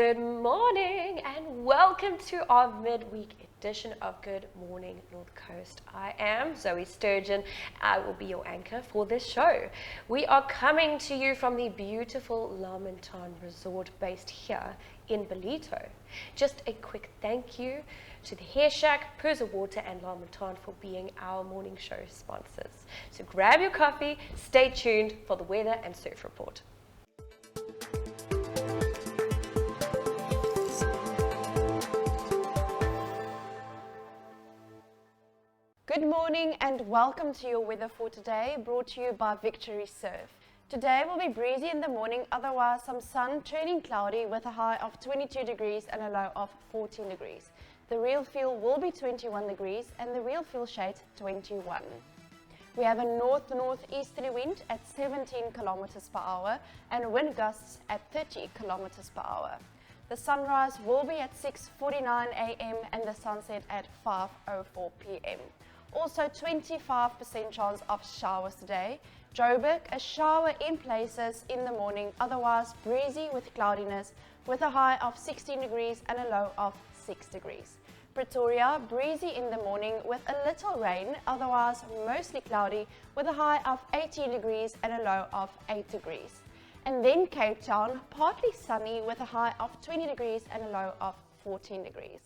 Good morning and welcome to our midweek edition of Good Morning North Coast. I am Zoe Sturgeon. I will be your anchor for this show. We are coming to you from the beautiful Montagne resort based here in Ballito. Just a quick thank you to the Hair Shack, Pools of Water and Montagne for being our morning show sponsors. So grab your coffee, stay tuned for the weather and surf report. Good morning and welcome to your weather for today, brought to you by Victory Surf. Today will be breezy in the morning, otherwise some sun turning cloudy with a high of 22 degrees and a low of 14 degrees. The real feel will be 21 degrees and the real feel shade 21. We have a north-northeasterly wind at 17 kilometers per hour and wind gusts at 30 kilometers per hour. The sunrise will be at 6:49 a.m. and the sunset at 5:04 p.m. Also 25% chance of showers today. Joburg, a shower in places in the morning, otherwise breezy with cloudiness with a high of 16 degrees and a low of 6 degrees. Pretoria, breezy in the morning with a little rain, otherwise mostly cloudy with a high of 18 degrees and a low of 8 degrees. And then Cape Town, partly sunny with a high of 20 degrees and a low of 14 degrees.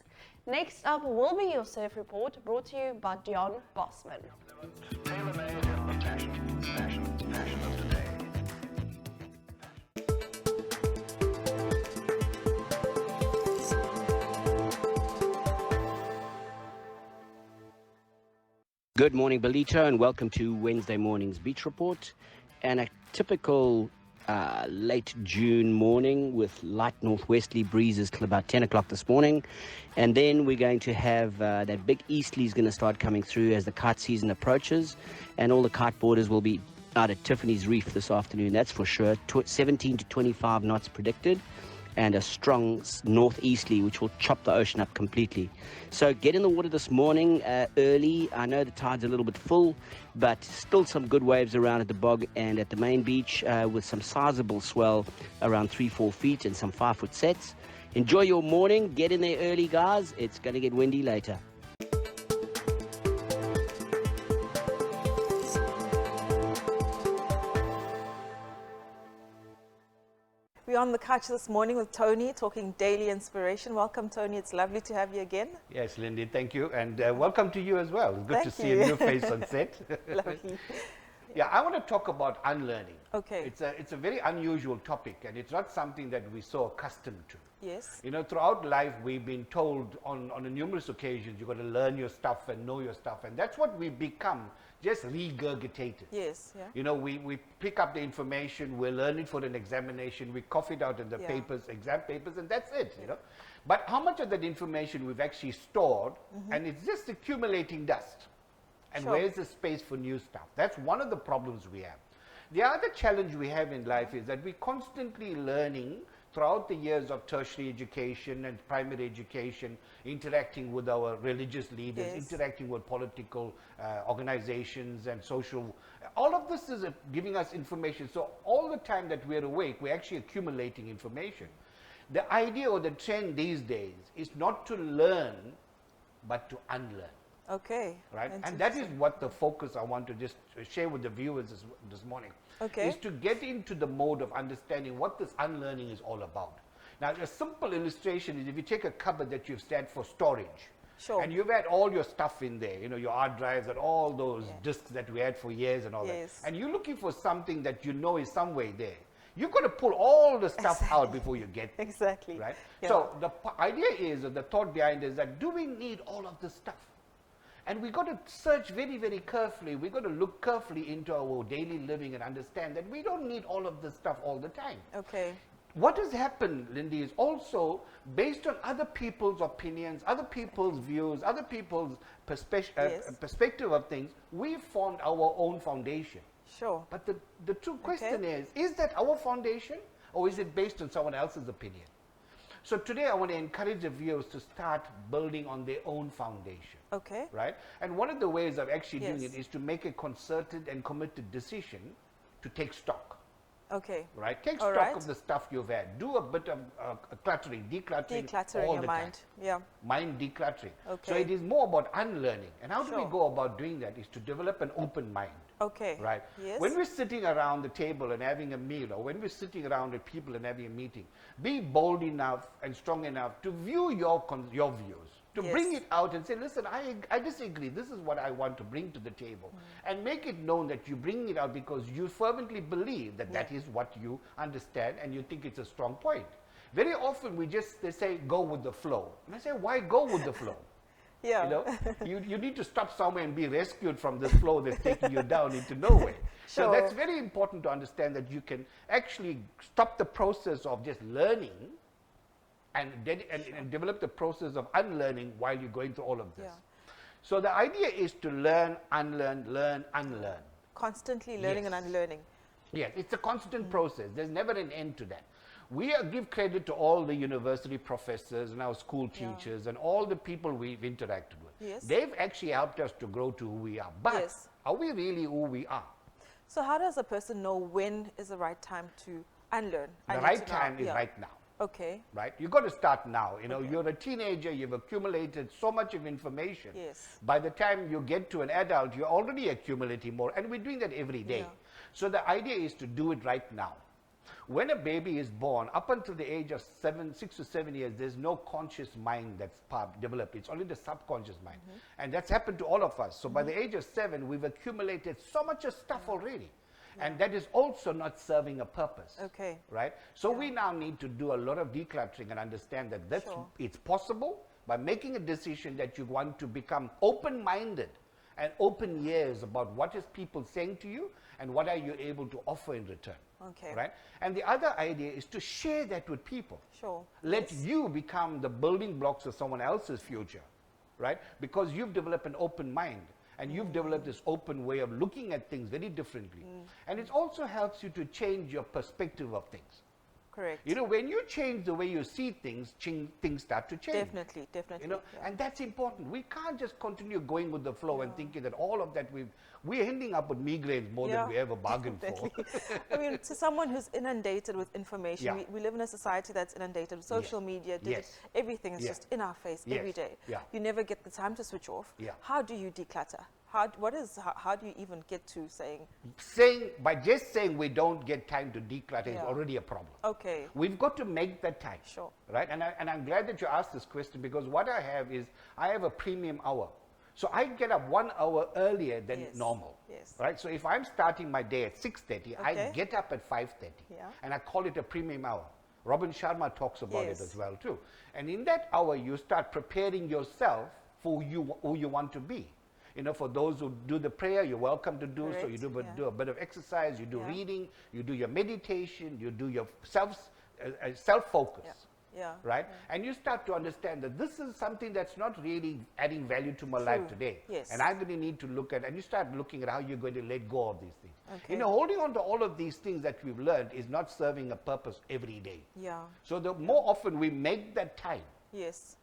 Next up will be your surf report, brought to you by Deon Bossman. Good morning, Ballito, and welcome to Wednesday morning's beach report. And a typical late June morning with light northwesterly breezes till about 10 o'clock this morning. And then we're going to have that big easterly is going to start coming through as the kite season approaches. And all the kite boarders will be out at Tiffany's Reef this afternoon, that's for sure. 17 to 25 knots predicted. And a strong northeasterly, which will chop the ocean up completely. So get in the water this morning early. I know the tide's a little bit full, but still some good waves around at the bog and at the main beach with some sizable swell around 3-4 feet and some 5-foot sets. Enjoy your morning. Get in there early, guys. It's going to get windy later. We're on the couch this morning with Tony, talking daily inspiration. Welcome, Tony. It's lovely to have you again. Yes, Lindy, thank you. And welcome to you as well. It's good Thank to see you. a new face on set. Lovely. Yeah, I want to talk about unlearning. Okay. It's a very unusual topic, and it's not something that we're so accustomed to. Yes. You know, throughout life, we've been told on numerous occasions, you've got to learn your stuff and know your stuff. And that's what we become, just regurgitated. Yes. Yeah. You know, we pick up the information, we learn it for an examination, we cough it out in the papers, exam papers, and that's it, you know. But how much of that information we've actually stored, and it's just accumulating dust. And Sure. where's the space for new stuff? That's one of the problems we have. The other challenge we have in life is that we're constantly learning throughout the years of tertiary education and primary education, interacting with our religious leaders, Yes. interacting with political organizations and social, all of this is giving us information. So all the time that we're awake, we're actually accumulating information. The idea or the trend these days is not to learn, but to unlearn. Okay. Right? And that is what the focus I want to just share with the viewers this morning. Okay. Is to get into the mode of understanding what this unlearning is all about. Now, a simple illustration is if you take a cupboard that you've set for storage, Sure. and you've had all your stuff in there, you know, your hard drives and all those discs that we had for years and all Yes. that, and you're looking for something that you know is somewhere there, you've got to pull all the stuff out before you get there. Exactly. Right? Yeah. So the idea is, or the thought behind it is that do we need all of this stuff? And we've got to search very, very carefully. We've got to look carefully into our daily living and understand that we don't need all of this stuff all the time. Okay. What has happened, Lindy, is also based on other people's opinions, other people's views, other people's perspective of things, we've formed our own foundation. Sure. But the true question is that our foundation or is it based on someone else's opinion? So today I want to encourage the viewers to start building on their own foundation. Okay. Right? And one of the ways of actually doing Yes. it is to make a concerted and committed decision to take stock. Okay. Right? Take All stock right. of the stuff you've had. Do a bit of cluttering, decluttering Decluttering all your the mind. time. Yeah. Mind decluttering. So Okay. it is more about unlearning. And how do we Sure. go about doing that? Is to develop an open mind. Okay. Right? Yes. When we're sitting around the table and having a meal, or when we're sitting around with people and having a meeting, be bold enough and strong enough to view your views, to Yes. bring it out and say, listen, I disagree. This is what I want to bring to the table. And make it known that you bring it out because you fervently believe that that is what you understand and you think it's a strong point. Very often they say, go with the flow. And I say, why go with the flow? Yeah. You know, you need to stop somewhere and be rescued from this flow that's taking you down into nowhere. So Sure. that's very important to understand that you can actually stop the process of just learning and develop the process of unlearning while you're going through all of this. Yeah. So the idea is to learn, unlearn, learn, unlearn. Constantly learning Yes. and unlearning. Yes, it's a constant process. There's never an end to that. We give credit to all the university professors and our school teachers and all the people we've interacted with. Yes. They've actually helped us to grow to who we are. But Yes. are we really who we are? So how does a person know when is the right time to unlearn? The right time is right now. Okay. Right? You've got to start now. You know, you're a teenager, you've accumulated so much of information. Yes. By the time you get to an adult, you're already accumulating more. And we're doing that every day. Yeah. So the idea is to do it right now. When a baby is born, up until the age of 6 to 7 years, there's no conscious mind that's developed. It's only the subconscious mind. And that's happened to all of us. So by the age of 7, we've accumulated so much of stuff already. And that is also not serving a purpose. Okay. Right? So we now need to do a lot of decluttering and understand that Sure. it's possible by making a decision that you want to become open-minded and open ears about what is people saying to you and what are you able to offer in return. Okay. Right? And the other idea is to share that with people. Sure. Let you become the building blocks of someone else's future, right? Because you've developed an open mind and you've developed this open way of looking at things very differently. And it also helps you to change your perspective of things. Correct. You know, when you change the way you see things, things start to change. Definitely, definitely. You know, yeah. and that's important. We can't just continue going with the flow and thinking that all of that we're ending up with migraines more than we ever bargained for. I mean, to someone who's inundated with information, Yeah. we live in a society that's inundated with social media, everything is Yeah. just in our face Yes. every day. Yeah. You never get the time to switch off. Yeah. How do you declutter? How do you even get to saying, By just saying we don't get time to declutter is already a problem. okay, We've got to make that time. Sure. Right? And I'm glad that you asked this question because what I have is I have a premium hour. So I get up 1 hour earlier than Yes. normal. Yes. Right? So if I'm starting my day at 6:30, I Okay. get up at 5:30. Yeah. And I call it a premium hour. Robin Sharma talks about Yes. it as well too. And in that hour, you start preparing yourself for who you want to be. You know, for those who do the prayer, you're welcome to do so. You Correct, do a bit of exercise, you do Yeah. reading, you do your meditation, you do your self-focus. yeah. Right? And you start to understand that this is something that's not really adding value to my life today. Yes. And I'm going to need to look at, and you start looking at how you're going to let go of these things. Okay. You know, holding on to all of these things that we've learned is not serving a purpose every day. Yeah. So the more often we make that time, Yes.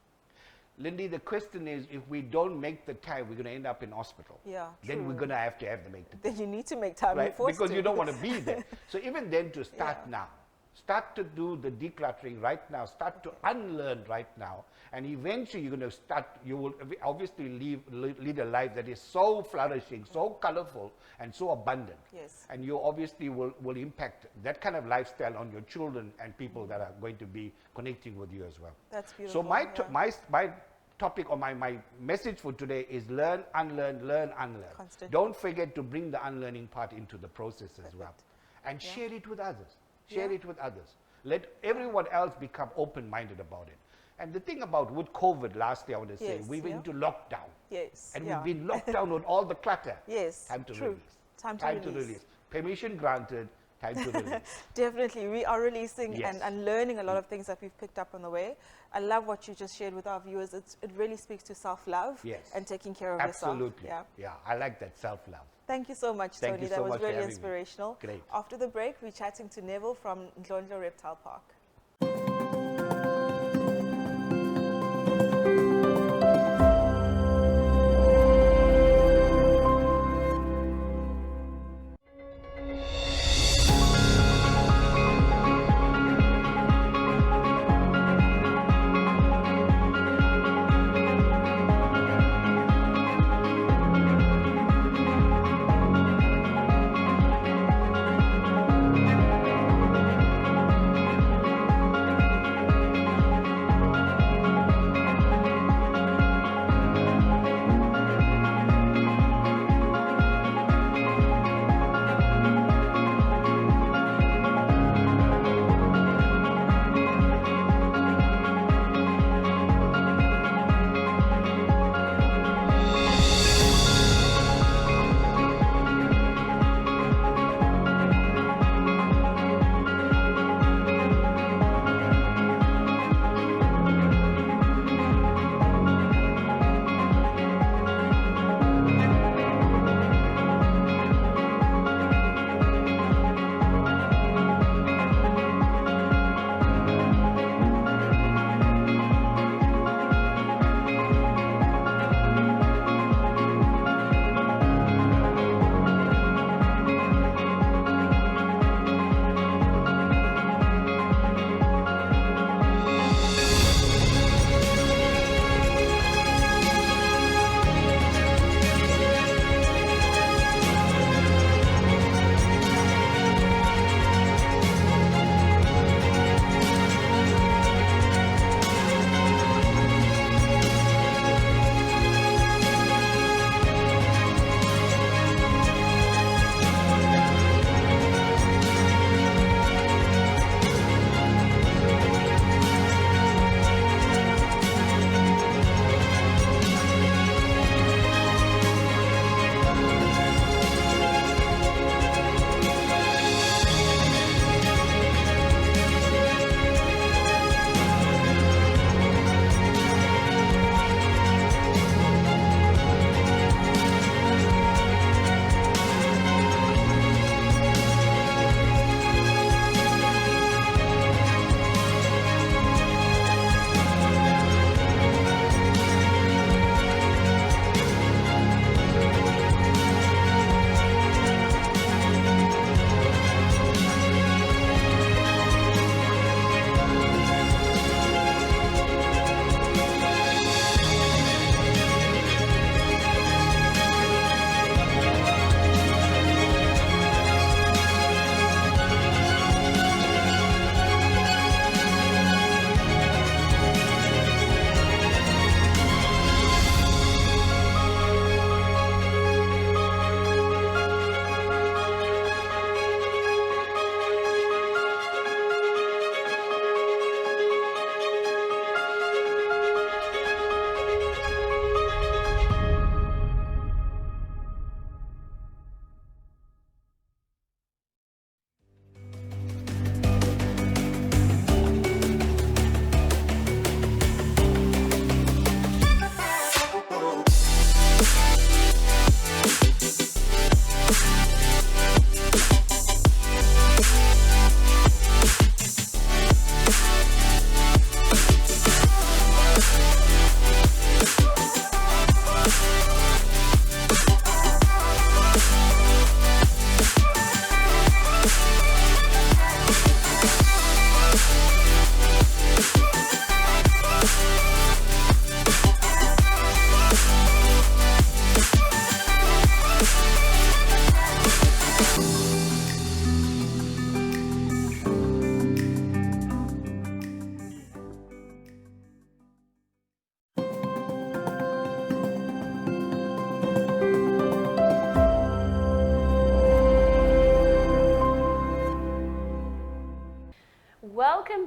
Lindy, the question is, if we don't make the time, we're going to end up in hospital. Yeah. Then true. we're going to have to make the Then you need to make time. right? You're forced Because to. you don't want to be there. So even then, to start Yeah. now. Start to do the decluttering right now. Start to unlearn right now. And eventually you're going to start, you will obviously lead a life that is so flourishing, so colorful, and so abundant. Yes. And you obviously will impact that kind of lifestyle on your children and people that are going to be connecting with you as well. That's beautiful. So my yeah. topic or my message for today is learn, unlearn, learn, unlearn. Constantly. Don't forget to bring the unlearning part into the process as well. Perfect. And Yeah. share it with others. Share Yeah. it with others. Let everyone else become open-minded about it. And the thing about with COVID, lastly, I want to say, Yes, we went yeah. into lockdown. Yes. And yeah. we've been locked down with all the clutter. Yes. Time to true. release. Time to release. Permission granted. Time to release. Definitely, we are releasing Yes. and learning a lot of things that we've picked up on the way. I love what you just shared with our viewers. It really speaks to self-love Yes. and taking care of Absolutely. yourself. Yeah, I like that self-love. Thank you so much, Thank Tony. you That so was much for really having me. inspirational. Great. After the break, we're chatting to Neville from Ndlondlo Reptile Park.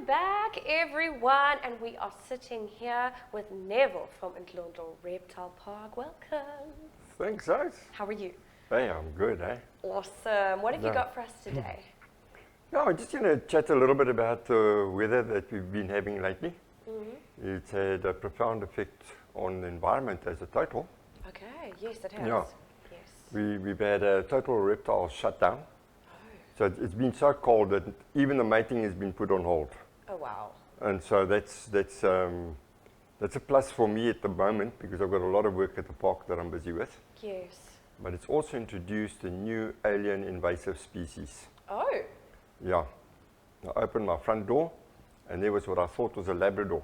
back, everyone, and we are sitting here with Neville from Ndlondlo Reptile Park. Welcome. Thanks, guys. How are you? Hey, I'm good, eh? Awesome. What have you Yeah. got for us today? No, I'm just going to chat a little bit about the weather that we've been having lately. It's had a profound effect on the environment as a total. Okay, yes, it has. Yeah. Yes. We've had a total reptile shutdown. So it's been so cold that even the mating has been put on hold. Oh, wow. And so that's a plus for me at the moment because I've got a lot of work at the park that I'm busy with. Yes. But it's also introduced a new alien invasive species. Oh, Yeah. I opened my front door and there was what I thought was a Labrador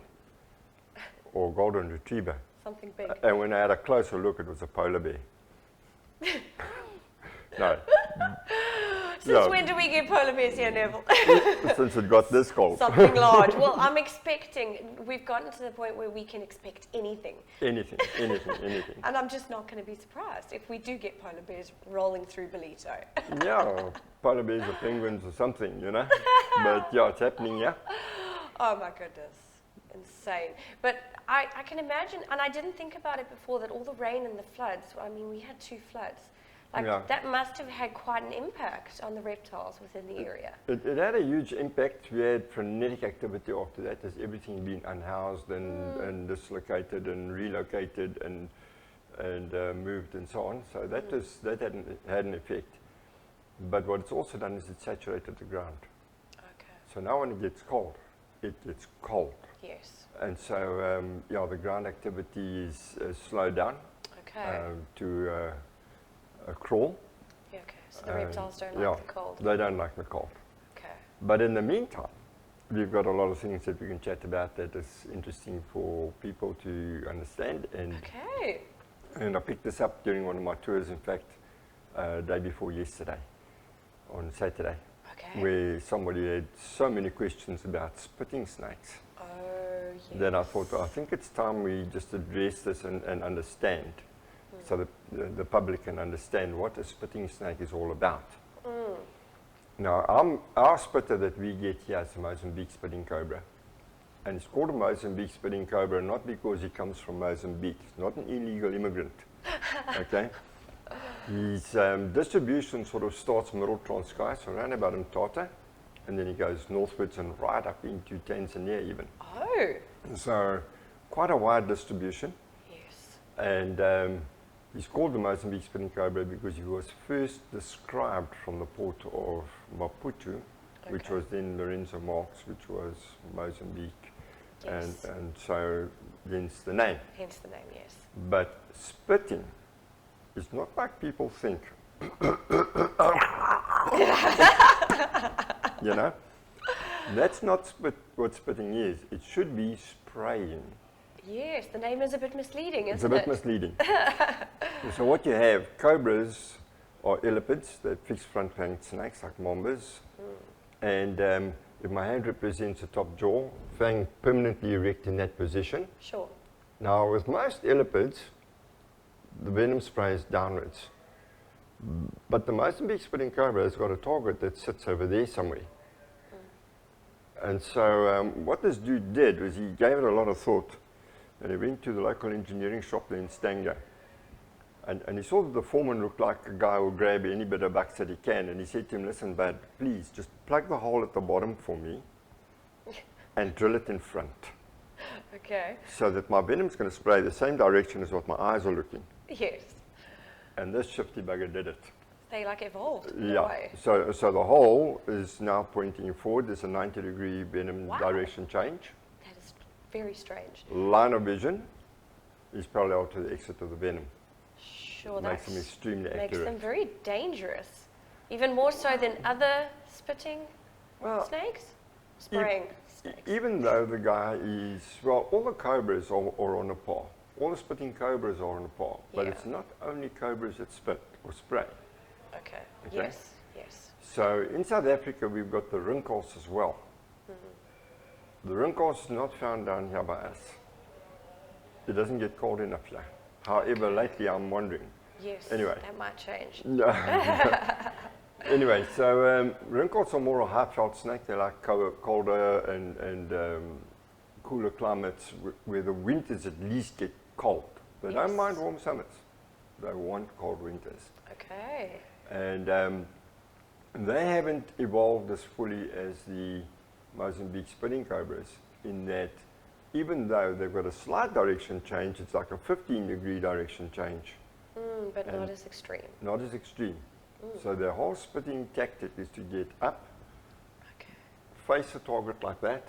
or golden retriever. something big. And when I had a closer look, it was a polar bear. No. Since when do we get polar bears here, Neville? Since it got this cold. Something large. Well, I'm expecting, we've gotten to the point where we can expect anything. Anything. And I'm just not going to be surprised if we do get polar bears rolling through Ballito. Yeah, polar bears or penguins or something, you know. But yeah, it's happening, yeah. Oh my goodness. Insane. But I can imagine, and I didn't think about it before, that all the rain and the floods, I mean, we had 2 floods. Like, Yeah. that must have had quite an impact on the reptiles within the area. It had a huge impact. We had frenetic activity after that. There's everything being unhoused and dislocated and relocated and moved and so on. So that had an effect. But what it's also done is it saturated the ground. Okay. So now when it gets cold, it gets cold. Yes. And so, yeah, the ground activity is slowed down Okay. to a crawl. Yeah, okay. So the reptiles don't Yeah, like the cold. they don't like the cold. Okay. But in the meantime, we've got a lot of things that we can chat about that is interesting for people to understand. Okay. And I picked this up during one of my tours, in fact, day before yesterday, on Saturday, Okay. where somebody had so many questions about spitting snakes. Oh, yes. Then I thought, I think it's time we just address this and understand, so that the public can understand what a spitting snake is all about. Now, our spitter that we get here is a Mozambique spitting cobra. And it's called a Mozambique spitting cobra not because he comes from Mozambique. He's not an illegal immigrant. Okay? His distribution sort of starts middle Transkei, so around about Mthatha, and then he goes northwards and right up into Tanzania even. Oh, So quite a wide distribution. yes. And he's called the Mozambique spitting cobra because he was first described from the port of Maputo, which Okay. was then Lorenzo Marx, which was Mozambique. Yes. And so hence the name. Hence the name, yes. But spitting is not like people think. You know? That's not what spitting is. It should be spraying. Yes, the name is a bit misleading, isn't It's a bit it? misleading. So what you have, cobras are elapids, they're fixed front-fanged snakes like mambas. And if my hand represents the top jaw, fang permanently erect in that position. Sure. Now with most elapids, the venom spray is downwards. But the Mozambique spitting cobra has got a target that sits over there somewhere. And so what this dude did was he gave it a lot of thought. And he went to the local engineering shop there in Stango. And he saw that the foreman looked like a guy who will grab any bit of bucks that he can. And he said to him, listen, bud, please just plug the hole at the bottom for me and drill it in front. Okay. So that my venom's going to spray the same direction as what my eyes are looking. Yes. And this shifty bugger did it. They like evolved in a Yeah. way. So the hole is now pointing forward. There's a 90-degree venom Wow. direction change. That is very strange. Line of vision is parallel to the exit of the venom. Sure, Makes them extremely makes accurate. them very dangerous. Even more so than other spitting Well, snakes? Spraying snakes. even though the guy is, well, all the cobras are on a par. All the spitting cobras are on a par. But Yeah. it's not only cobras that spit or spray. Okay. Okay. Yes. Yes. So in South Africa, we've got the rinkels as well. The rinkels is not found down here by us. It doesn't get cold enough here. However, lately I'm wondering. Yes. Anyway. That might change. Anyway, so wrinkles are more a high-felt snake. They like colder and cooler climates where the winters at least get cold. They don't mind warm summers. They want cold winters. Okay. And they haven't evolved as fully as the Mozambique spinning cobras in that even though they've got a slight direction change, it's like a 15-degree direction change. But not as extreme. Not as extreme. So their whole spitting tactic is to get up, face a target like that,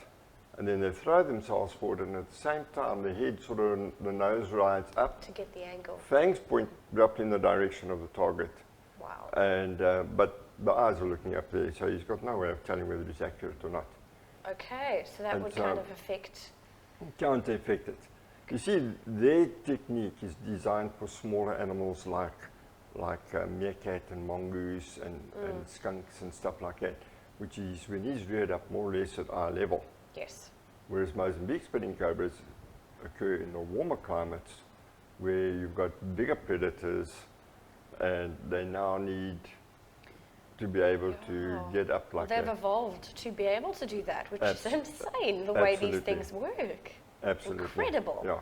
and then they throw themselves forward, and at the same time the head sort of, the nose rides up. To get the angle. Fangs point up in the direction of the target. Wow. And, but the eyes are looking up there, so he's got no way of telling whether it's accurate or not. Okay, so that And would so- kind of affect. Can't affect it. You see, their technique is designed for smaller animals like meerkat and mongoose and skunks and stuff like that, which is when he's reared up more or less at eye level. Yes. Whereas Mozambique spinning cobras occur in the warmer climates where you've got bigger predators and they now need to be able to get up like They've that. evolved to be able to do that, which is Abs- insane, the way these absolutely. things work. Absolutely. Incredible. Yeah,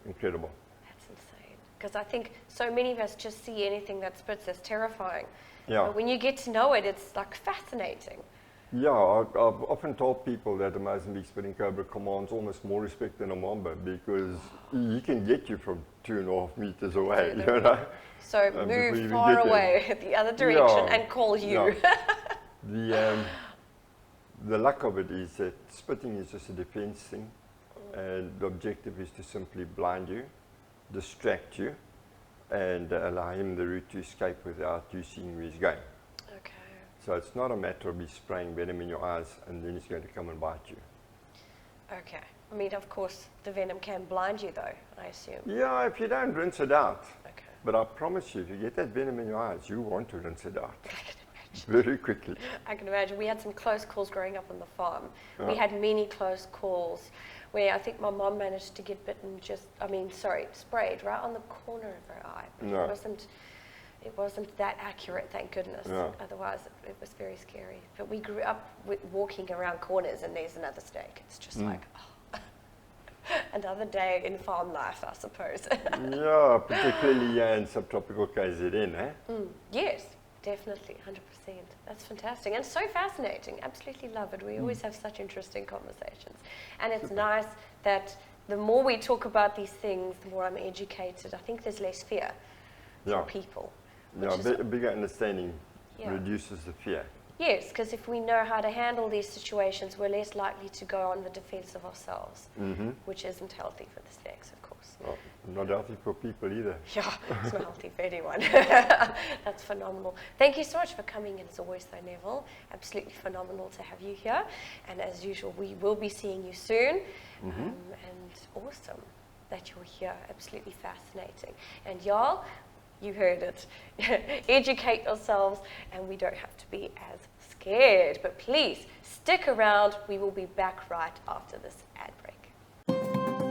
incredible. That's insane. Because I think so many of us just see anything that spits as terrifying. Yeah. But when you get to know it, it's like fascinating. Yeah, I've often told people that the Mozambique spinning cobra commands almost more respect than a mamba because he can get you from 2.5 meters away, you know. So before you move even far get there. away the other direction Yeah. and call you. Yeah. The luck of it is that spitting is just a defense thing, and the objective is to simply blind you, distract you, and allow him the route to escape without you seeing where he's going. Okay. So it's not a matter of me spraying venom in your eyes and then he's going to come and bite you. Okay. I mean, of course, the venom can blind you, though, I assume. Yeah, if you don't rinse it out. Okay. But I promise you, if you get that venom in your eyes, you want to rinse it out I can imagine. very quickly. I can imagine. We had some close calls growing up on the farm. We Yeah. had many close calls where I think my mom managed to get bitten sprayed right on the corner of her eye. But No. it wasn't that accurate, thank goodness. Yeah. Otherwise, it was very scary. But we grew up walking around corners and there's another snake. It's just like, another day in farm life, I suppose. Yeah, particularly in subtropical KZN, eh? Yes, definitely, 100%. That's fantastic and so fascinating. Absolutely love it. We always have such interesting conversations. And it's nice that the more we talk about these things, the more I'm educated. I think there's less fear Yeah. for people. Yeah, which is- a bigger understanding Yeah. reduces the fear. Yes, because if we know how to handle these situations, we're less likely to go on the defense of ourselves, which isn't healthy for the snakes, of course. Well, not healthy for people either. Yeah, it's not healthy for anyone. That's phenomenal. Thank you so much for coming in as always, though, Neville. Absolutely phenomenal to have you here. And as usual, we will be seeing you soon. And awesome that you're here. Absolutely fascinating. And y'all, you heard it. Educate yourselves, and we don't have to be as scared. But please, stick around. We will be back right after this ad break.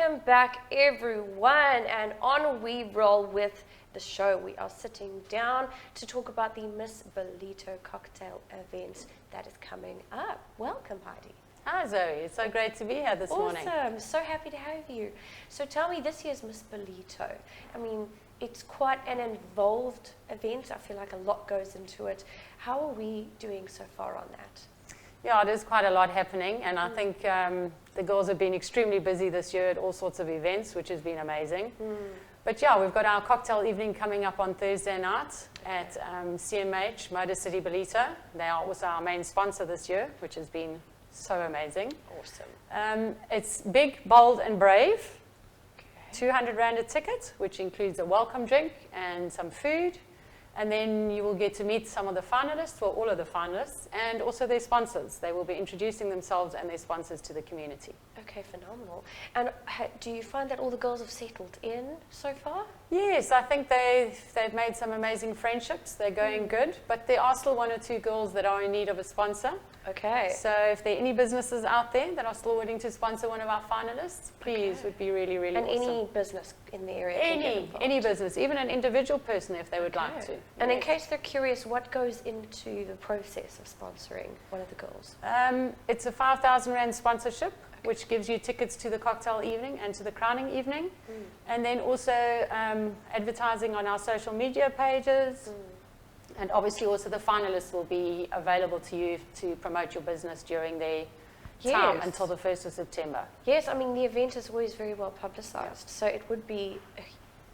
Welcome back, everyone, and on we roll with the show. We are sitting down to talk about the Miss Ballito cocktail event that is coming up. Welcome, Heidie. Hi Zoe, it's so great to be here this morning. Awesome, so happy to have you. So tell me, this year's Miss Ballito, I mean, it's quite an involved event. I feel like a lot goes into it. How are we doing so far on that? Yeah, there's quite a lot happening, and I think the girls have been extremely busy this year at all sorts of events, which has been amazing. But yeah, we've got our cocktail evening coming up on Thursday night at CMH, Motor City Ballito. They are also our main sponsor this year, which has been so amazing. Awesome. It's big, bold and brave. 200 Rand a ticket, which includes a welcome drink and some food. And then you will get to meet some of the finalists, well, all of the finalists, and also their sponsors. They will be introducing themselves and their sponsors to the community. Okay, phenomenal. And do you find that all the girls have settled in so far? Yes, I think they've made some amazing friendships. They're going good, but there are still one or two girls that are in need of a sponsor. Okay. So if there are any businesses out there that are still willing to sponsor one of our finalists, please, would be really, really awesome. And any business in the area can get involved? Any business, even an individual person if they would like to. And in case they're curious, what goes into the process of sponsoring one of the girls? It's a 5,000 Rand sponsorship, which gives you tickets to the cocktail evening and to the crowning evening. And then also advertising on our social media pages. And obviously also the finalists will be available to you to promote your business during their time until the 1st of September. Yes, I mean, the event is always very well publicised, so it would be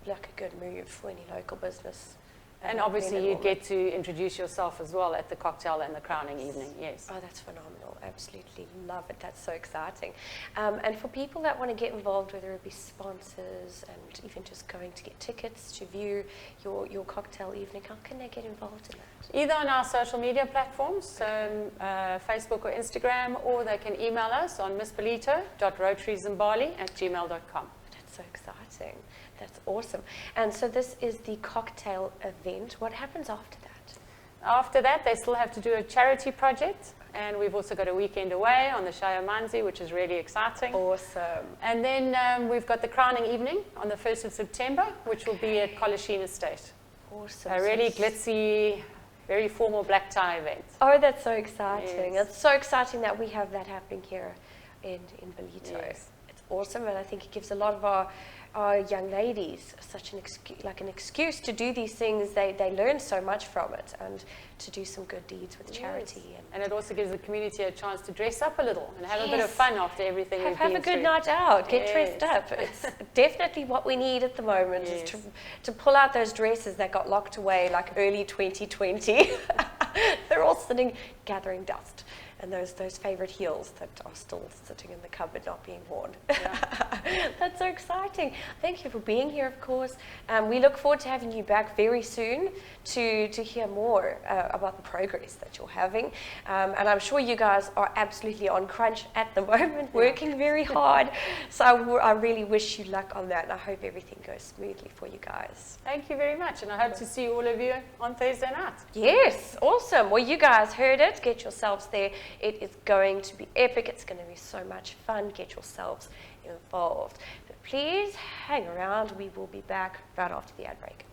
like a good move for any local business. And obviously you get to introduce yourself as well at the cocktail and the crowning evening, yes. Oh, that's phenomenal. Absolutely love it. That's so exciting. And for people that want to get involved, whether it be sponsors and even just going to get tickets to view your cocktail evening, how can they get involved in that? Either on our social media platforms, so Facebook or Instagram, or they can email us on missballito.rotariezimbali@gmail.com. That's so exciting. That's awesome. And so this is the cocktail event. What happens after that? After that, they still have to do a charity project. And we've also got a weekend away on the Shaya Manzi, which is really exciting. Awesome. And then we've got the crowning evening on the 1st of September, which will be at Colisheen Estate. Awesome. A really glitzy, very formal black tie event. Oh, that's so exciting. Yes. It's so exciting that we have that happening here in Ballito. Yes. It's awesome, and I think it gives a lot of our young ladies such an excuse to do these things. They learn so much from it, and to do some good deeds with charity. And it also gives the community a chance to dress up a little and have a bit of fun after everything we've been have a good through. night out, get dressed up. It's definitely what we need at the moment, is to pull out those dresses that got locked away like early 2020. They're all sitting, gathering dust. And those favourite heels that are still sitting in the cupboard not being worn. Yeah. That's so exciting. Thank you for being here, of course. We look forward to having you back very soon to hear more about the progress that you're having. And I'm sure you guys are absolutely on crunch at the moment, working very hard. So I really wish you luck on that, and I hope everything goes smoothly for you guys. Thank you very much, and I hope to see all of you on Thursday night. Yes, awesome. Well, you guys heard it. Get yourselves there. It is going to be epic. It's going to be so much fun. Get yourselves involved. But please hang around. We will be back right after the ad break.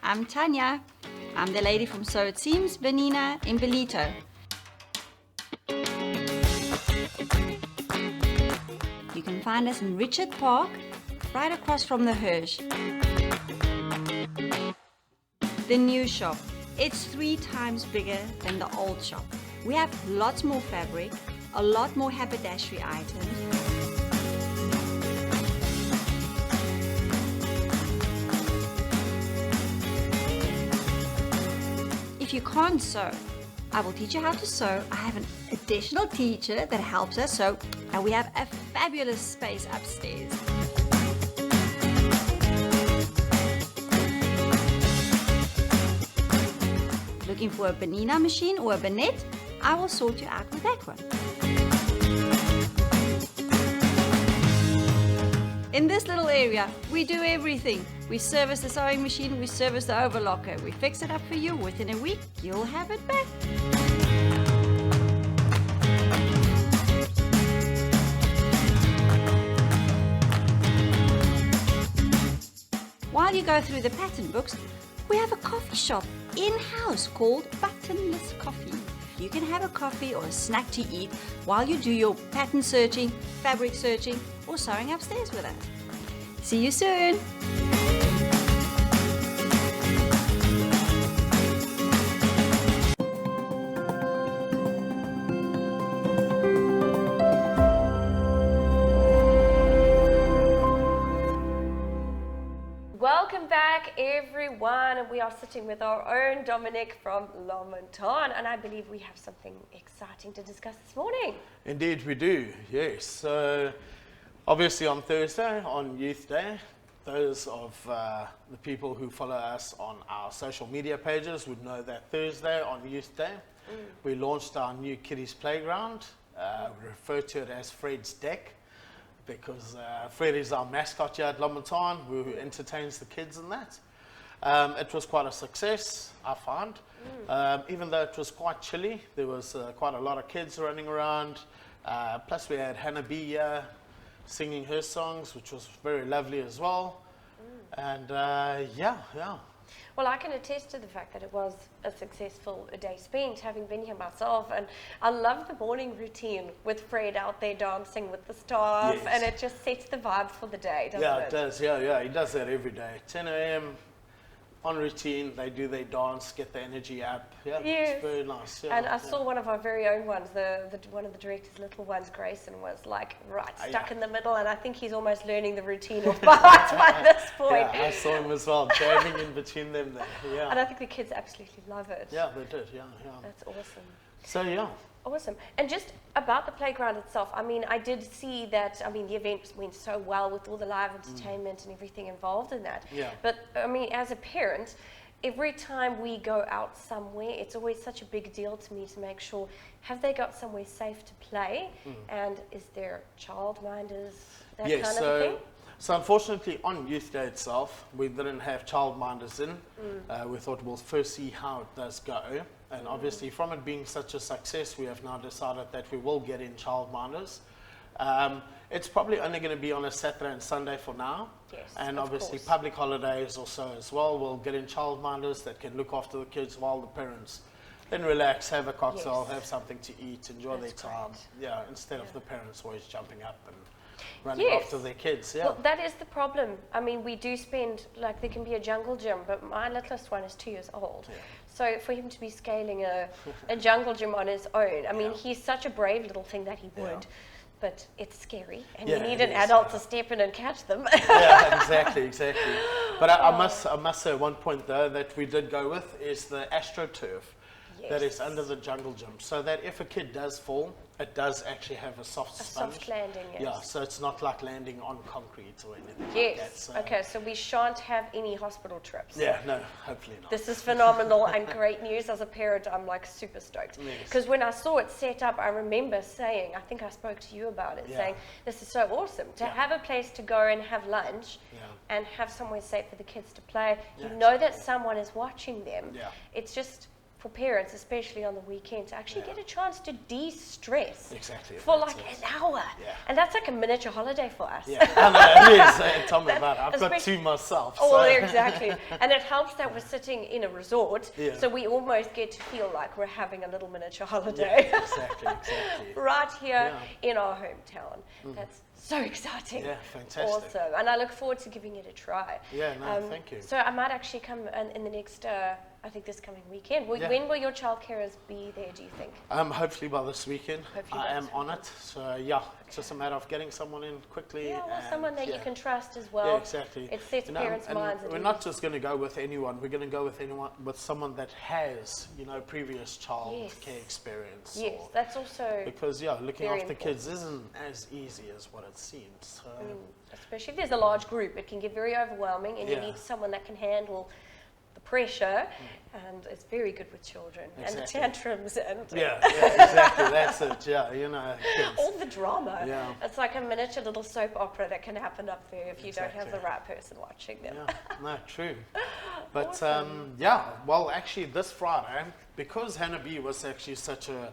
I'm Tanya. I'm the lady from So It Seems, Vanina in Ballito. You can find us in Richard Park, right across from the Hirsch. The new shop. It's 3 times bigger than the old shop. We have lots more fabric, a lot more haberdashery items. If you can't sew, I will teach you how to sew. I have an additional teacher that helps us sew, and we have a fabulous space upstairs. Looking for a banana machine or a bonnet? I will sort you out with that one. In this little area, we do everything. We service the sewing machine, we service the overlocker. We fix it up for you. Within a week, you'll have it back. While you go through the pattern books, we have a coffee shop in-house called Buttonless Coffee. You can have a coffee or a snack to eat while you do your pattern searching, fabric searching, or sewing upstairs with us. See you soon! Welcome back, everyone. And we are sitting with our own Dominic from Montagne, and I believe we have something exciting to discuss this morning. Indeed we do, yes. So obviously on Thursday, on Youth Day, those of the people who follow us on our social media pages would know that Thursday on Youth Day, we launched our new kiddies playground. We refer to it as Fred's Deck, because Fred is our mascot here at Montagne, who entertains the kids and that. It was quite a success, I found. Even though it was quite chilly, there was quite a lot of kids running around. Plus we had HannaB here singing her songs, which was very lovely as well. And yeah. Well, I can attest to the fact that it was a successful day spent, having been here myself, and I love the morning routine with Fred out there dancing with the staff, Yes. and it just sets the vibe for the day, doesn't Yeah, it? it does. Yeah, he does that every day. 10 a.m. on routine, they do their dance, get the energy up. Yeah, Yes. it's very nice. Yeah, And I saw one of our very own ones, one of the director's little ones, Grayson, was like stuck in the middle, and I think he's almost learning the routine off by heart by this point. Yeah, I saw him as well, jamming in between them there. Yeah. And I think the kids absolutely love it. Yeah, they did. Yeah. That's awesome. So yeah. Awesome. And just about the playground itself, I mean, I did see that, I mean, the event went so well with all the live entertainment and everything involved in that. Yeah. But, I mean, as a parent, every time we go out somewhere, it's always such a big deal to me to make sure, have they got somewhere safe to play? And is there childminders, that Yes, kind of thing? So unfortunately on Youth Day itself, we didn't have childminders in. We thought we'll first see how it does go. And obviously from it being such a success, we have now decided that we will get in childminders. It's probably only going to be on a Saturday and Sunday for now. Yes, and of obviously course. public holidays also as well. We'll get in childminders that can look after the kids while the parents then relax, have a cocktail, Yes. have something to eat, enjoy That's their time. great. Yeah, instead of the parents always jumping up and running Yes. after their kids. Yeah. Well, that is the problem. I mean, we do spend, like, there can be a jungle gym, but my littlest one is 2 years old. Yeah. So for him to be scaling a jungle gym on his own, I mean, Yeah. he's such a brave little thing that he would, Yeah. but it's scary, and Yeah, you need it an is, adult yeah. to step in and catch them. Yeah, exactly. But I must say one point though that we did go with is the AstroTurf that is Yes. under the jungle gym, so that if a kid does fall, it does actually have a soft A sponge. soft landing, yes. Yeah, so it's not like landing on concrete or anything like that. Yes. So, Okay, so we shan't have any hospital trips. Yeah, no, hopefully not. This is phenomenal and great news. As a parent, I'm like super stoked. Yes. Because when I saw it set up, I remember saying, I think I spoke to you about it, Yeah. saying, this is so awesome. To Yeah. have a place to go and have lunch Yeah. and have somewhere safe for the kids to play. Yeah, You know that exactly. someone is watching them. Yeah. It's just, for parents, especially on the weekend, to actually get a chance to de-stress Exactly. for that's like it. an hour. Yeah. And that's like a miniature holiday for us. Yeah, I know, it is. Tell me about it. I've got Especially- 2 myself. Oh, so. well, exactly. And it helps that we're sitting in a resort, Yeah. so we almost get to feel like we're having a little miniature holiday. Yeah, exactly. Right here Yeah. in our hometown. That's so exciting. Yeah, fantastic. Awesome. And I look forward to giving it a try. Yeah, no, thank you. So I might actually come in the next, I think this coming weekend. Yeah. When will your child carers be there, do you think? Hopefully by this weekend. Hopefully I by am this on it. So yeah, it's just a matter of getting someone in quickly. Yeah, well, and, someone that you can trust as well. Yeah, exactly. It sets You know, parents' and minds at we're ease. not just going to go with anyone. We're going to go with someone that has, previous child Yes. care experience. Yes, or- that's also, because looking very after important. kids isn't as easy as what it seems. So, especially if there's a large group, it can get very overwhelming, and you Yeah. need someone that can handle the pressure, and it's very good with children and the Exactly. tantrums and yeah, exactly. That's it. Yeah, kids. all the drama. Yeah. It's like a miniature little soap opera that can happen up there if you don't have the Exactly. right person watching them. Yeah, no, true. But Awesome. well, actually, this Friday, because HannaB was actually such a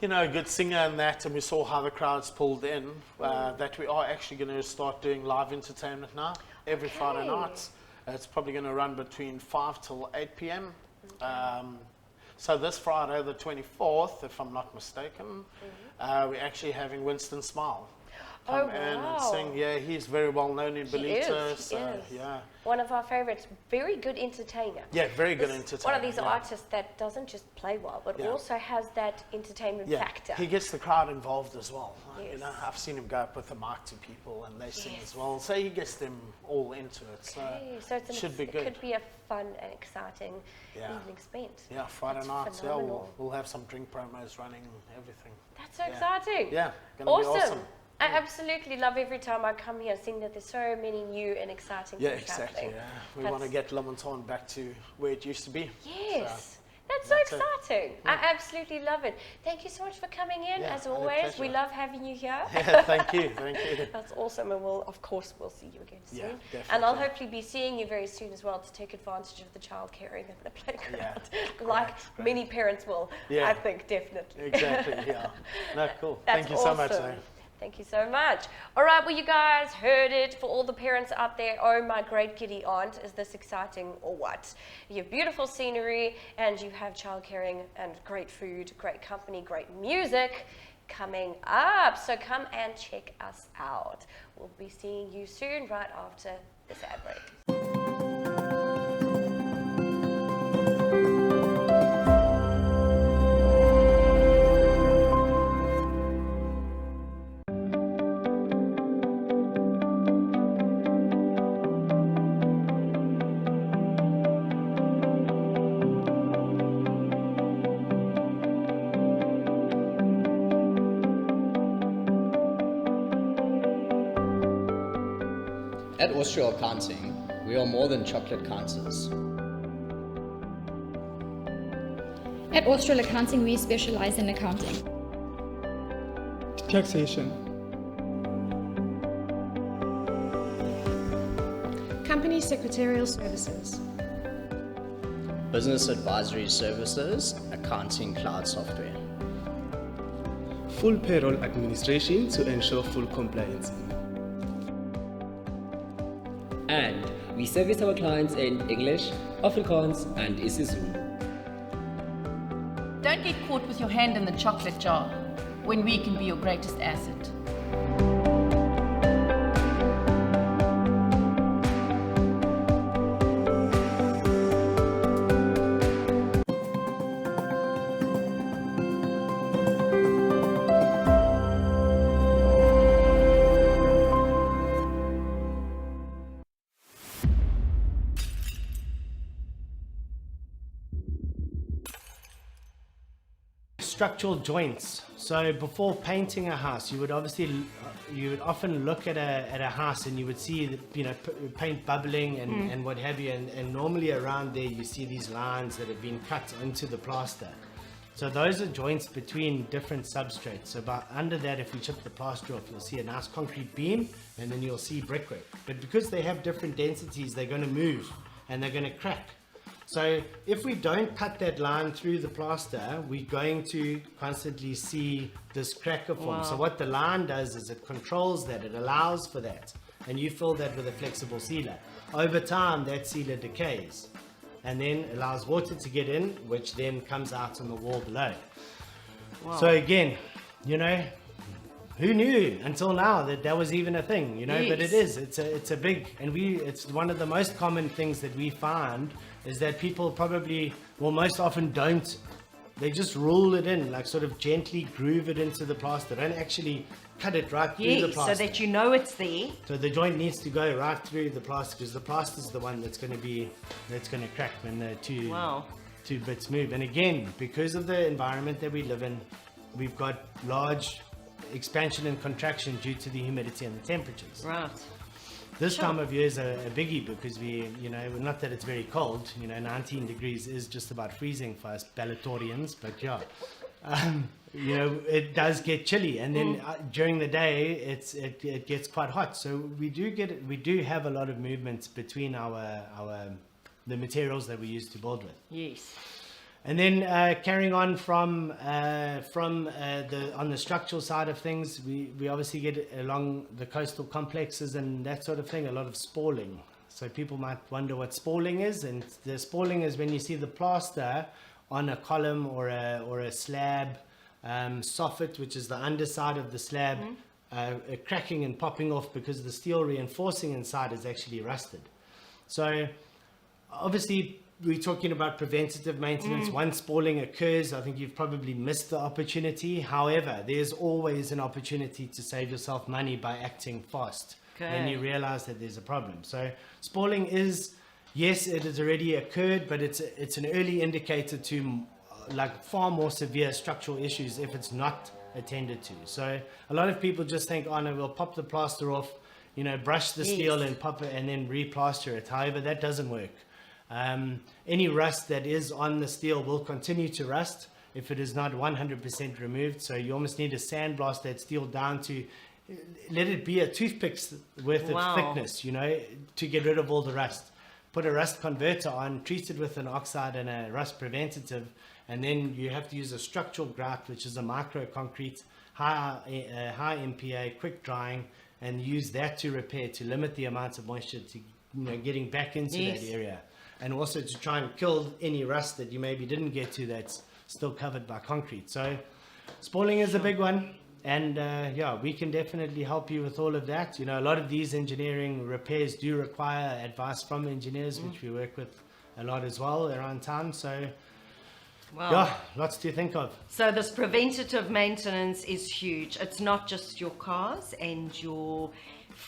good singer and that, and we saw how the crowds pulled in, that we are actually going to start doing live entertainment now every Friday night. It's probably going to run between 5 till 8 p.m. So this Friday, the 24th, if I'm not mistaken, we're actually having Winston Smile come in and wow. sing. Yeah, he's very well known in Ballito. He So is. yeah. One of our favorites, very good entertainer. Yeah, very good This- entertainer. One of these yeah. artists that doesn't just play well, but Yeah. also has that entertainment Yeah, factor. he gets the crowd involved as well. Yes. I've seen him go up with the mic to people and they sing Yes. as well. So he gets them all into it. Okay, so it's should be it good. could be a fun and exciting Yeah. evening spent. Yeah, Friday That's nights. Yeah, phenomenal. we'll have some drink promos running, everything. That's so Yeah. exciting. Yeah, gonna be awesome. I absolutely love every time I come here seeing that there's so many new and exciting Yeah, things exactly. happening. Yeah. We want to That's- get Montagne back to where it used to be. Yes. So, That's so that's it. exciting. I absolutely love it. Thank you so much for coming in. Yeah, As my always, we pleasure. love having you here. yeah, thank you. Thank you. That's awesome, and we'll see you again soon. Yeah, and I'll definitely. hopefully be seeing you very soon as well to take advantage of the child caring at the playground, Yeah, like great. many parents will. Yeah. I think definitely. Exactly. Yeah. No, cool. That's Thank you so much. awesome. Zoe. Thank you so much. All right, well, you guys heard it. For all the parents out there, oh, my great giddy aunt, is this exciting or what? You have beautiful scenery, and you have child caring and great food, great company, great music coming up. So come and check us out. We'll be seeing you soon, right after this ad break. At Austria Accounting, we are more than chocolate counters. At Austral Accounting, we specialize in accounting, taxation, company secretarial services, Business advisory services, accounting cloud software. full payroll administration to ensure full compliance. And we service our clients in English, Afrikaans, and isiZulu. Don't get caught with your hand in the chocolate jar when we can be your greatest asset. Structural joints. So before painting a house, you would often look at a house and you would see paint bubbling and what have you, and normally around there you see these lines that have been cut into the plaster. So those are joints between different substrates. So under that, if we chip the plaster off, you'll see a nice concrete beam, and then you'll see brickwork. But because they have different densities, they're going to move and they're going to crack. So if we don't cut that line through the plaster, we're going to constantly see this cracker form. Wow. So what the line does is it controls that, it allows for that. And you fill that with a flexible sealer. Over time, that sealer decays and then allows water to get in, which then comes out on the wall below. Wow. So again, you know, who knew until now that that was even a thing, you know? Yes. But it is, it's a big, and it's one of the most common things that we find is that people probably, well, most often don't, they just rule it in, like sort of gently groove it into the plaster, don't actually cut it right through the Yes, plaster. so that you know it's there. So the joint needs to go right through the plaster, because the plaster is the one that's going to crack when the two bits move. And again, because of the environment that we live in, we've got large expansion and contraction due to the humidity and the temperatures. Right. This time of year is a biggie because we, you know, not that it's very cold, you know, 19 degrees is just about freezing for us Ballitorians, but yeah. You know, it does get chilly, and then during the day it gets quite hot. So we do have a lot of movements between the materials that we use to build with. Yes. And then carrying on from on the structural side of things, we obviously get along the coastal complexes and that sort of thing, a lot of spalling. So people might wonder what spalling is, and the spalling is when you see the plaster on a column or a slab soffit, which is the underside of the slab, cracking and popping off because the steel reinforcing inside is actually rusted. So obviously we're talking about preventative maintenance. Once spalling occurs, I think you've probably missed the opportunity. However, there's always an opportunity to save yourself money by acting fast when you realize that there's a problem. So spalling is, yes, it has already occurred, but it's an early indicator to like far more severe structural issues if it's not attended to. So a lot of people just think, oh no, we'll pop the plaster off, you know, brush the steel and pop it and then replaster it. However, that doesn't work. Any rust that is on the steel will continue to rust if it is not 100% removed. So you almost need to sandblast that steel down to let it be a toothpick's worth of thickness, you know, to get rid of all the rust. Put a rust converter on, treat it with an oxide and a rust preventative, and then you have to use a structural grout, which is a micro concrete, high MPa, quick drying, and use that to repair, to limit the amount of moisture to, you know, getting back into that area. And also to try and kill any rust that you maybe didn't get to that's still covered by concrete. So spalling is a big one. And yeah, we can definitely help you with all of that. You know, a lot of these engineering repairs do require advice from engineers, which we work with a lot as well around town. So yeah, lots to think of. So this preventative maintenance is huge. It's not just your cars and your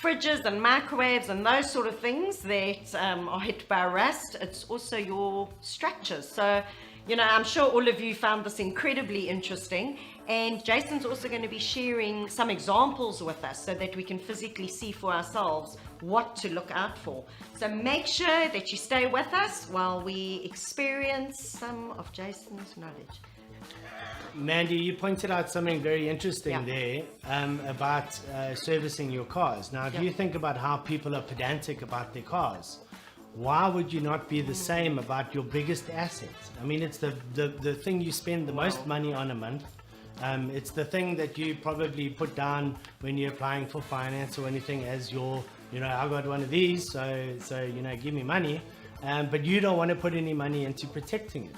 fridges and microwaves and those sort of things that are hit by rust. It's also your structures. So, you know, I'm sure all of you found this incredibly interesting, and Jason's also going to be sharing some examples with us so that we can physically see for ourselves what to look out for. So make sure that you stay with us while we experience some of Jason's knowledge. Mandy, you pointed out something very interesting there about servicing your cars. Now, if you think about how people are pedantic about their cars, why would you not be the same about your biggest asset? I mean, it's the thing you spend the most money on a month. It's the thing that you probably put down when you're applying for finance or anything as your, you know, I got one of these, so you know, give me money. But you don't want to put any money into protecting it.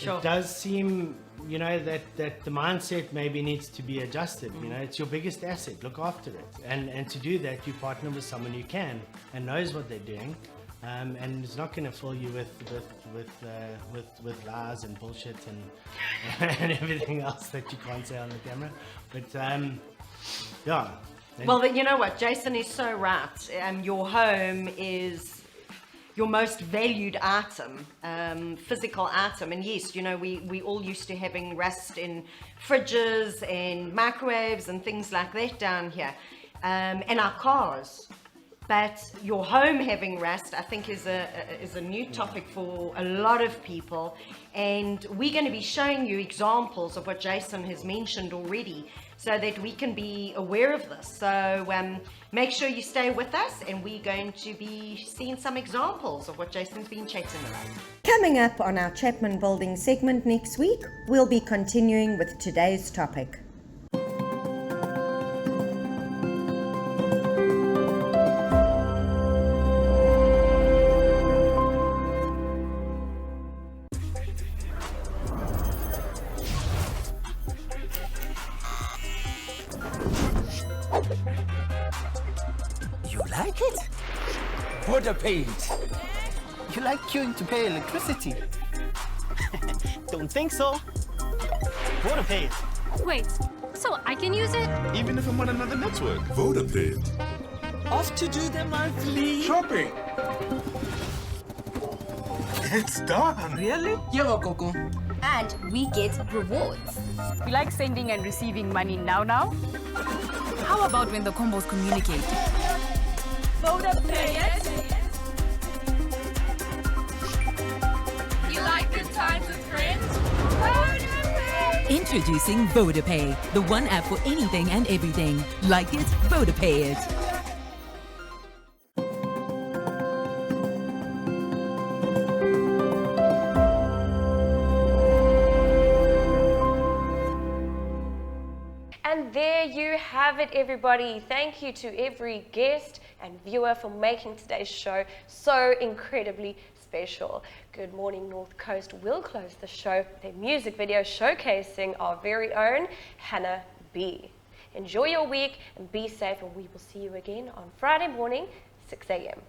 It does seem, you know, that the mindset maybe needs to be adjusted. You know, it's your biggest asset. Look after it, and to do that, you partner with someone who can and knows what they're doing, and is not going to fill you with lies and bullshit and everything else that you can't say on the camera. But yeah. Well, you know what, Jason is so right. Your home is your most valued item, physical item. And yes, you know, we all used to having rust in fridges and microwaves and things like that down here. And our cars, But your home having rust, I think, is a new topic for a lot of people. And we're going to be showing you examples of what Jason has mentioned already so that we can be aware of this. So make sure you stay with us, and we're going to be seeing some examples of what Jason's been chatting about. Coming up on our Chapman Building segment next week, we'll be continuing with today's topic. You like it? Water paint. You like queuing to pay electricity? Don't think so. Water paint. Wait, so I can use it? Even if I'm on another network. VodaPay. Off to do the monthly shopping. It's done. Really? Yo, Coco. And we get rewards. We like sending and receiving money now. How about when the combos communicate? VodaPay it. You like good times with friends? VodaPay! Introducing VodaPay, the one app for anything and everything. Like it, VodaPay it. And there you have it, everybody. Thank you to every guest and viewer for making today's show so incredibly special. Good Morning North Coast will close the show with a music video showcasing our very own HannaB. Enjoy your week and be safe, and we will see you again on Friday morning, 6 a.m.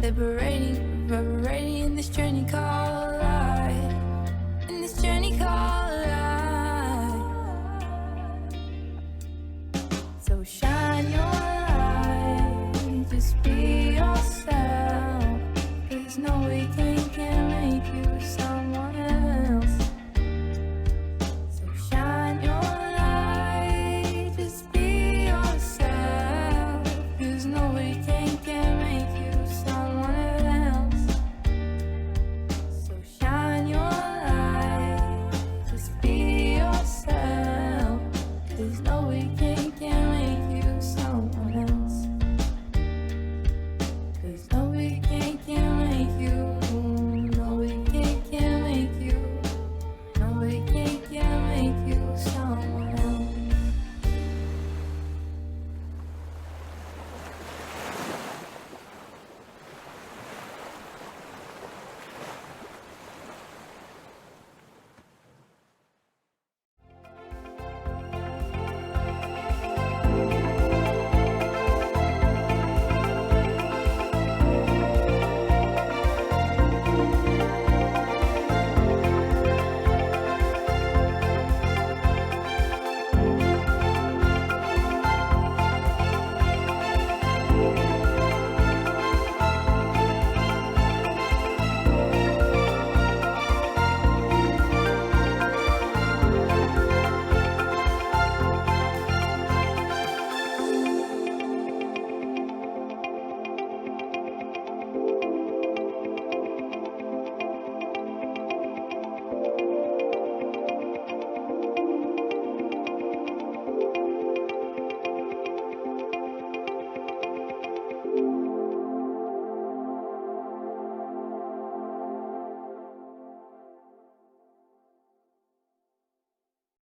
Liberating, reverberating in this journey called life.